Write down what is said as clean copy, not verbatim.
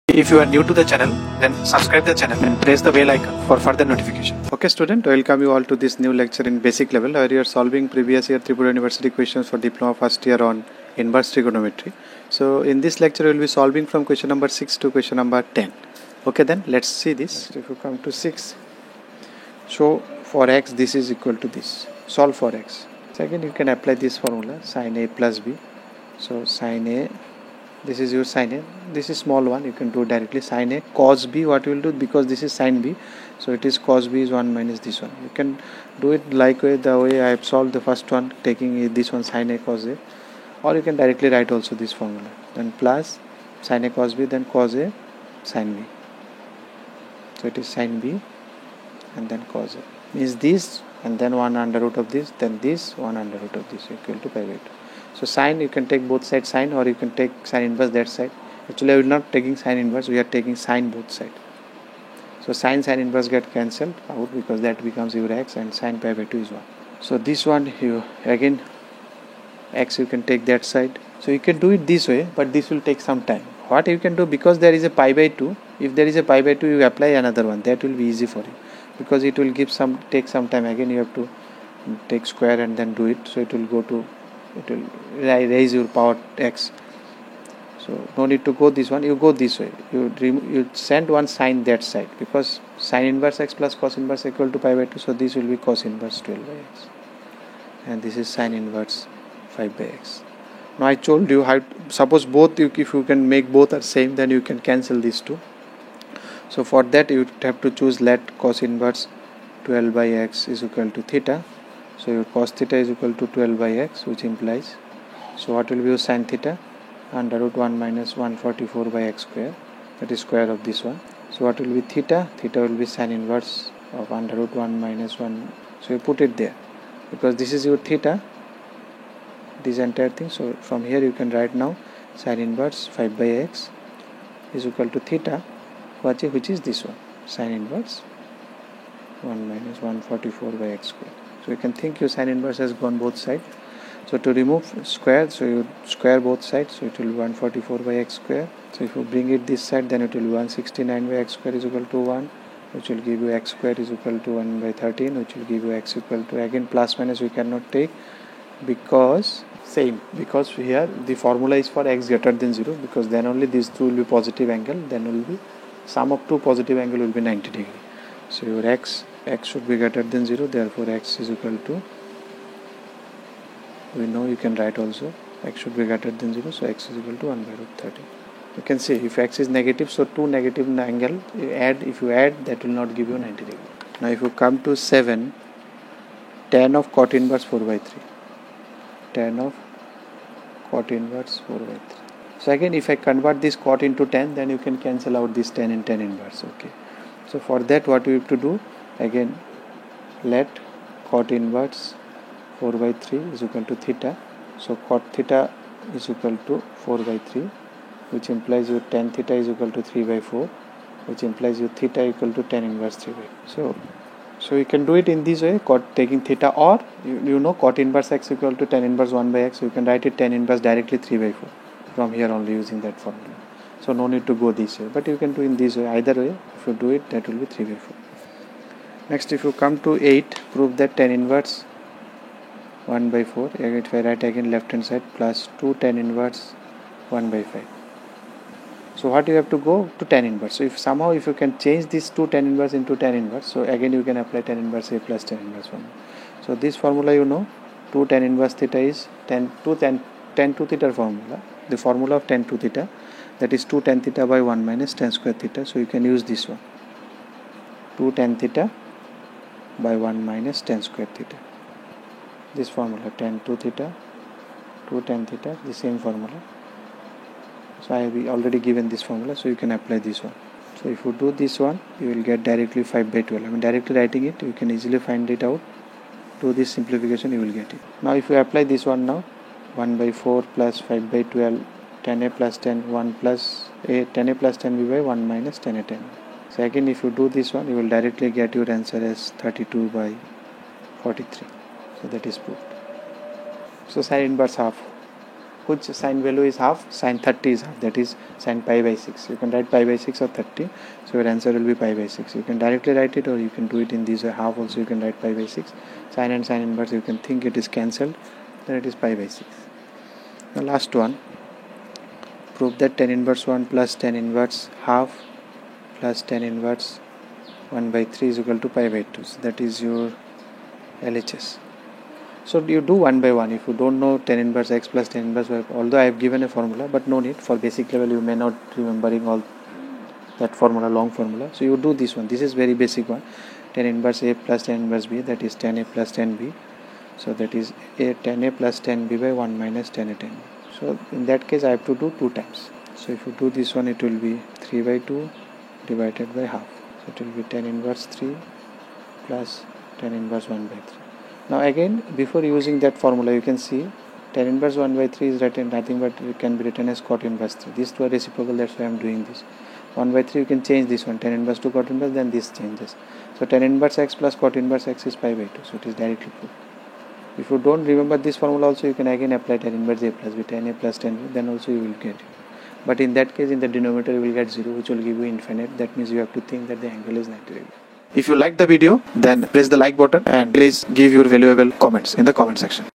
If you are new to the channel, then subscribe the channel and press the bell icon for further notification. Okay student, welcome you all to this new lecture in basic level where you are solving previous year Tripura University questions for diploma first year on inverse trigonometry. So in this lecture we will be solving from question number 6 to question number 10. Okay, then let's see this. If you come to 6, show for x this is equal to this. Solve for x. Second, you can apply this formula sin a plus b. So sin a, this is your sin a, this is small one, you can do directly. Sin a cos b, what you will do, because this is sin b, so it is cos b is 1 minus this one. You can do it likewise the way I have solved the first one, taking this one sin a cos a, or you can directly write also this formula, then plus sin a cos b, then cos a sin b. So it is sin b and then cos a, means this and then 1 under root of this, then this 1 under root of this equal to pi by 2. So sine, you can take both sides sine, or you can take sine inverse that side. Actually I will not taking sine inverse, we are taking sine both sides. So sine inverse get cancelled out because that becomes your x, and sine pi by 2 is 1. So this one, you again x you can take that side. So you can do it this way, but this will take some time. What you can do, because there is a pi by 2, if there is a pi by 2 you apply another one, that will be easy for you, because it will take some time. Again you have to take square and then do it, so it will raise your power x. So no need to go this one, you go this way, you send one sine that side, because sine inverse x plus cos inverse equal to pi by 2, so this will be cos inverse 12 by x, and this is sine inverse 5 by x. Now I told you how, suppose both, if you can make both are same, then you can cancel these two. So for that you have to choose let cos inverse 12 by x is equal to theta. So your cos theta is equal to 12 by x, which implies, so what will be your sin theta? Under root 1 minus 144 by x square, that is square of this one. So what will be theta? Theta will be sin inverse of under root 1 minus 1. So you put it there, because this is your theta, this entire thing. So from here you can write now sin inverse 5 by x is equal to theta, which is this one, sin inverse 1 minus 144 by x square. So you can think your sin inverse has gone both sides. So to remove square, so you square both sides, so it will be 144 by x square. So if you bring it this side, then it will be 169 by x square is equal to 1, which will give you x square is equal to 1 by 13, which will give you x equal to, again plus minus we cannot take, because same, because here the formula is for x greater than 0, because then only these two will be positive angle, then will be sum of two positive angle will be 90 degree. So your x should be greater than 0, therefore x is equal to, we know you can write also x should be greater than 0, so x is equal to 1 by root 13. You can see if x is negative, so two negative angle if you add that will not give you 90 degree. Now if you come to 7, tan of cot inverse 4 by 3, tan of cot inverse 4 by 3. So again if I convert this cot into tan, then you can cancel out this tan and tan inverse. Okay, so for that what we have to do, again let cot inverse 4 by 3 is equal to theta. So cot theta is equal to 4 by 3, which implies your tan theta is equal to 3 by 4, which implies your theta equal to tan inverse 3 by 4. So you can do it in this way, cot taking theta, or you know cot inverse x equal to tan inverse 1 by x, so you can write it tan inverse directly 3 by 4 from here only using that formula. So no need to go this way, but you can do in this way. Either way if you do it, that will be 3 by 4. Next, if you come to 8, prove that tan inverse 1 by 4, if I write again left hand side, plus 2 tan inverse 1 by 5. So what you have to go to tan inverse. So if somehow if you can change this 2 tan inverse into tan inverse, so again you can apply tan inverse a plus tan inverse 1. So this formula you know, 2 tan inverse theta is tan 2 theta formula. The formula of tan 2 theta, that is 2 tan theta by 1 minus tan square theta. So you can use this one, 2 tan theta by 1 minus tan square theta. This formula tan 2 theta, 2 tan theta, the same formula. So I have already given this formula, so you can apply this one. So if you do this one, you will get directly 5 by 12. I mean directly writing it, you can easily find it out. Do this simplification, you will get it. Now if you apply this one now, 1 by 4 plus 5 by 12, tan a plus tan 1 plus a, tan a plus tan b by 1 minus tan a tan b. So again if you do this one, you will directly get your answer as 32 by 43. So that is proved. So sin inverse half. which sine value is half? Sine 30 is half, that is sine pi by 6. You can write pi by 6 or 30, so your answer will be pi by 6. You can directly write it, or you can do it in this way, half also you can write pi by 6. Sine and sine inverse you can think it is cancelled, then it is pi by 6. The last one, prove that tan inverse 1 plus tan inverse half plus tan inverse 1 by 3 is equal to pi by 2. So that is your LHS. So you do one by one. If you don't know tan inverse x plus tan inverse y, although I have given a formula, but no need. For basic level you may not remembering all that formula, long formula. So you do this one. This is very basic one. Tan inverse a plus tan inverse b, that is tan a plus tan b. So that is a tan a plus tan b by 1 minus tan a tan b. So in that case I have to do 2 times. So if you do this one, it will be 3 by 2 divided by half. So it will be tan inverse 3 plus tan inverse 1 by 3. Now again, before using that formula, you can see tan inverse 1 by 3 is written nothing but it can be written as cot inverse 3. These two are reciprocal, that's why I am doing this. 1 by 3 you can change this one, tan inverse to cot inverse, then this changes. So tan inverse x plus cot inverse x is pi by 2, so it is directly proved. If you don't remember this formula also, you can again apply tan inverse a plus b, tan a plus tan b, then also you will get it. But in that case, in the denominator you will get 0, which will give you infinite. That means you have to think that the angle is 90 degrees. If you like the video, then press the like button and please give your valuable comments in the comment section.